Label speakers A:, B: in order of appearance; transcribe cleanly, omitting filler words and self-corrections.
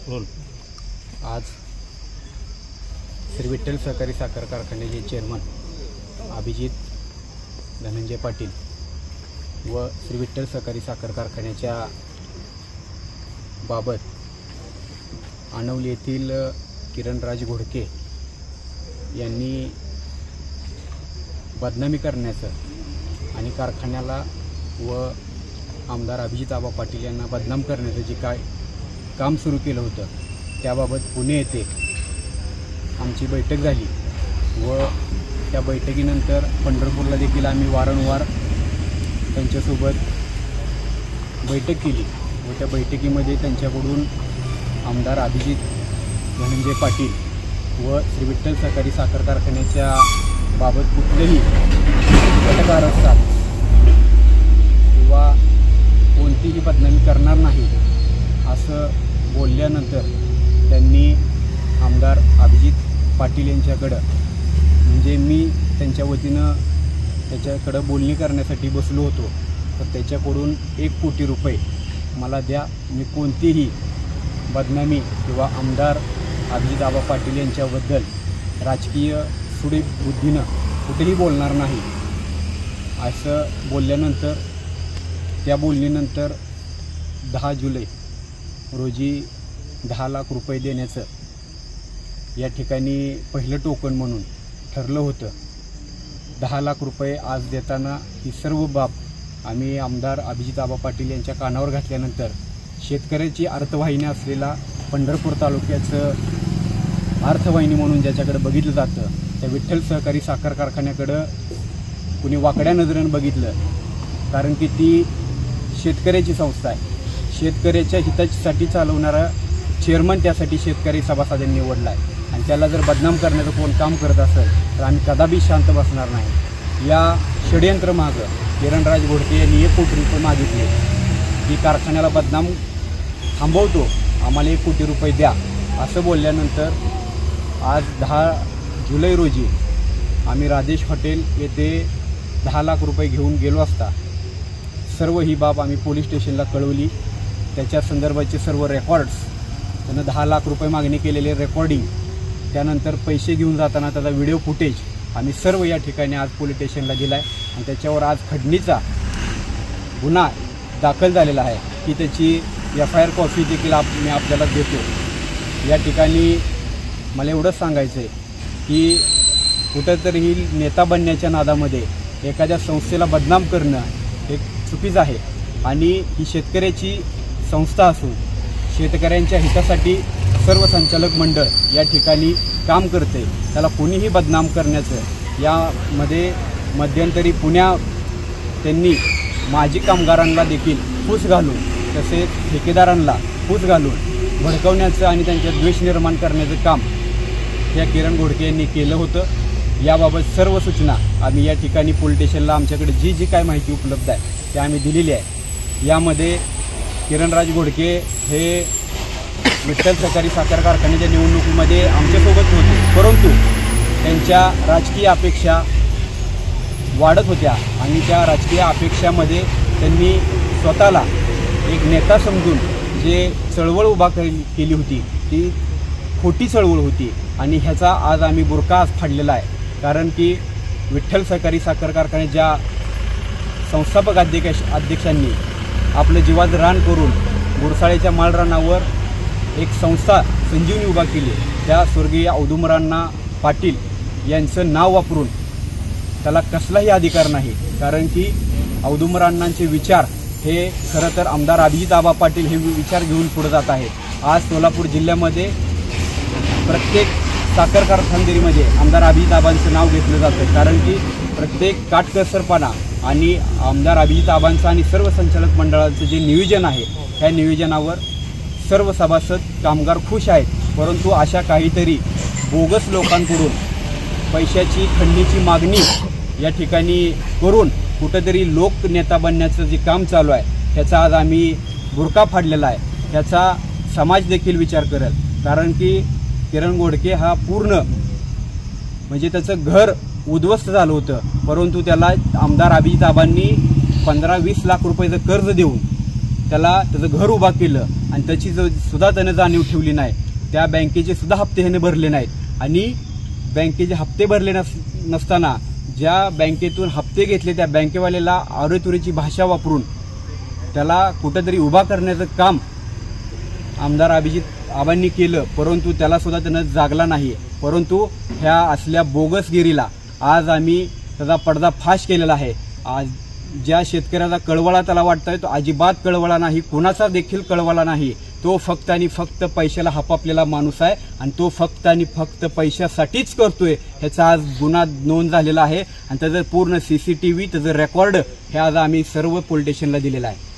A: आज श्री विठ्ठल सहकारी साखर कारखान्याचे चेअरमन अभिजित धनंजय पाटील व श्री विठ्ठल सहकारी साखर कारखान्याच्या बाबत आणवली येथील किरणराज घोडके यांनी बदनामी करण्याचं आणि कारखान्याला व आमदार अभिजित आबा पाटील यांना बदनाम करण्याचं जे काय काम सुरू केलं होतं त्याबाबत पुणे येथे आमची बैठक झाली व त्या बैठकीनंतर पंढरपूरला देखील आम्ही वारंवार त्यांच्यासोबत बैठक केली व त्या बैठकीमध्ये त्यांच्याकडून आमदार अभिजित धनंजय पाटील व श्री विठ्ठल सहकारी साखर कारखान्याच्या बाबत कुठलेही तक्रार असतात किंवा कोणतीही बदनामी करणार नाही असं बोलल्यानंतर त्यांनी आमदार अभिजित पाटील यांच्याकडं म्हणजे मी त्यांच्या वतीनं त्याच्याकडं बोलणी करण्यासाठी बसलो होतो तर त्याच्याकडून 1 कोटी रुपये मला द्या, मी कोणतीही बदनामी किंवा आमदार अभिजित आबा पाटील यांच्याबद्दल राजकीय सुडीबुद्धीनं कुठेही बोलणार नाही असं बोलल्यानंतर त्या बोलणीनंतर 10 जुलै रोजी 10 लाख रुपये देण्याचं या ठिकाणी पहिलं टोकन म्हणून ठरलं होतं। 10 लाख रुपये आज देताना ही सर्व बाब आम्ही आमदार अभिजित आबा पाटील यांच्या कानावर घातल्यानंतर शेतकऱ्याची अर्थवाहिनी असलेला पंढरपूर तालुक्याचं अर्थवाहिनी म्हणून ज्याच्याकडे बघितलं जातं त्या विठ्ठल सहकारी साखर कारखान्याकडं कुणी वाकड्या नजरेनं बघितलं, कारण की ती शेतकऱ्याची संस्था आहे। शेतकऱ्याच्या हितासाठी चालवणारा चेअरमन त्यासाठी शेतकरी सभासदांनी निवडला आहे आणि त्याला जर बदनाम करण्याचं कोण काम करत असेल तर आम्ही कदापि शांत बसणार नाही। या षडयंत्रमागं किरणराज घोडके यांनी 1 कोटी रुपये मागितले की कारखान्याला बदनाम थांबवतो, आम्हाला 1 कोटी रुपये द्या असं बोलल्यानंतर आज 10 जुलै रोजी आम्ही राजेश हॉटेल येथे 10 लाख रुपये घेऊन गेलो असता सर्व ही बाब आम्ही पोलीस स्टेशनला कळवली। त्याच्या संदर्भाचे सर्व रेकॉर्ड्स, त्यानं 10 लाख रुपये मागणी केलेले रेकॉर्डिंग, त्यानंतर पैसे घेऊन जाताना त्याचा व्हिडिओ फुटेज आम्ही सर्व या ठिकाणी आज पोलीस स्टेशनला दिला आहे आणि त्याच्यावर आज खंडणीचा गुन्हा दाखल झालेला आहे की त्याची FIR कॉपी देखील मी आपल्याला देतो। या ठिकाणी मला एवढंच सांगायचं आहे की कुठंतरी ही नेता बनण्याच्या नादामध्ये एखाद्या संस्थेला बदनाम करणं हे चुकीचं आहे आणि ही शेतकऱ्याची संस्था असून शेतकऱ्यांच्या हितासाठी सर्व संचालक मंडळ या ठिकाणी काम करते, त्याला कोणीही बदनाम करण्याचं यामध्ये मध्यंतरी त्यांनी माजी कामगारांना देखील फूस घालून तसेच ठेकेदारांना फूस घालून भडकवण्याचं आणि त्यांच्यात द्वेष निर्माण करण्याचं काम या किरण घोडके यांनी केलं होतं। याबाबत सर्व सूचना आम्ही या ठिकाणी पोलीस स्टेशनला आमच्याकडे जी काय माहिती उपलब्ध आहे ते आम्ही दिलेली आहे। यामध्ये किरणराज घोडके हे विठ्ठल सहकारी साखर कारखान्याच्या निवडणुकीमध्ये आमच्यासोबत होते, परंतु त्यांच्या राजकीय अपेक्षा वाढत होत्या आणि त्या राजकीय अपेक्षामध्ये त्यांनी स्वतःला एक नेता समजून जे चळवळ उभा केली होती ती खोटी चळवळ होती आणि ह्याचा आज आम्ही बुरका आज फाडलेला आहे। कारण की विठ्ठल सहकारी साखर कारखान्याच्या संस्थापक अध्यक्षांनी आपलं जीवाचं रान करून गुरसाळेच्या माळरानावर एक संस्था संजीवनी उभा केली। त्या स्वर्गीय औदुंबराव पाटील यांचं नाव वापरून त्याला कसलाही अधिकार नाही, कारण की औदुंबरावांचे विचार हे खरं तर आमदार अभिजित आबा पाटील हे विचार घेऊन पुढे जात आहेत। आज सोलापूर जिल्ह्यामध्ये प्रत्येक साखर कारखानदारीमध्ये आमदार अभिजित आबांचं नाव घेतलं जातं, कारण की प्रत्येक काटकसरपणा आणि आमदार अभिजित आबांचं आणि सर्व संचालक मंडळाचं जे नियोजन आहे त्या नियोजनावर सर्व सभासद कामगार खुश आहेत, परंतु अशा काहीतरी बोगस लोकांकडून पैशाची खंडणीची मागणी या ठिकाणी करून कुठंतरी लोकनेता बनण्याचं जे काम चालू आहे त्याचा आज आम्ही बुरका फाडलेला आहे। त्याचा समाज देखील विचार करेल, कारण की किरण घोडके हा पूर्ण म्हणजे त्याचं घर उद्ध्वस्त झालं होतं, परंतु त्याला आमदार अभिजित आबांनी 15-20 लाख रुपयाचं कर्ज देऊन त्याचं घर उभा केलं आणि त्याची सुद्धा त्यानं जाणीव ठेवली नाही. त्या बँकेचे सुद्धा हप्ते ह्याने भरले नाहीत आणि बँकेचे हप्ते भरले नसताना ज्या बँकेतून हप्ते घेतले त्या बँकेवाल्याला आरेतुरीची भाषा वापरून त्याला कुठेतरी उभा करण्याचं काम आमदार अभिजित आबांनी केलं, परंतु त्याला सुद्धा त्यानं जागला नाही. परंतु ह्या असल्या बोगसगिरीला आज आम्ही त्याचा पर्दाफाश केलेला आहे. आज ज्या शेतकऱ्याचा कळवळा त्याला वाटतोय तो अजिबात कळवळा नाही, कोणाचा देखील कळवळा नाही. तो फक्त आणि फक्त पैशाला हपापलेला माणूस आहे आणि तो फक्त आणि फक्त पैशासाठीच करतोय. ह्याचा आज गुन्हा नोंद झालेला आहे आणि त्याचं पूर्ण CCTV त्याचं रेकॉर्ड हे आज आम्ही सर्व पोलीस स्टेशनला दिलेलं आहे.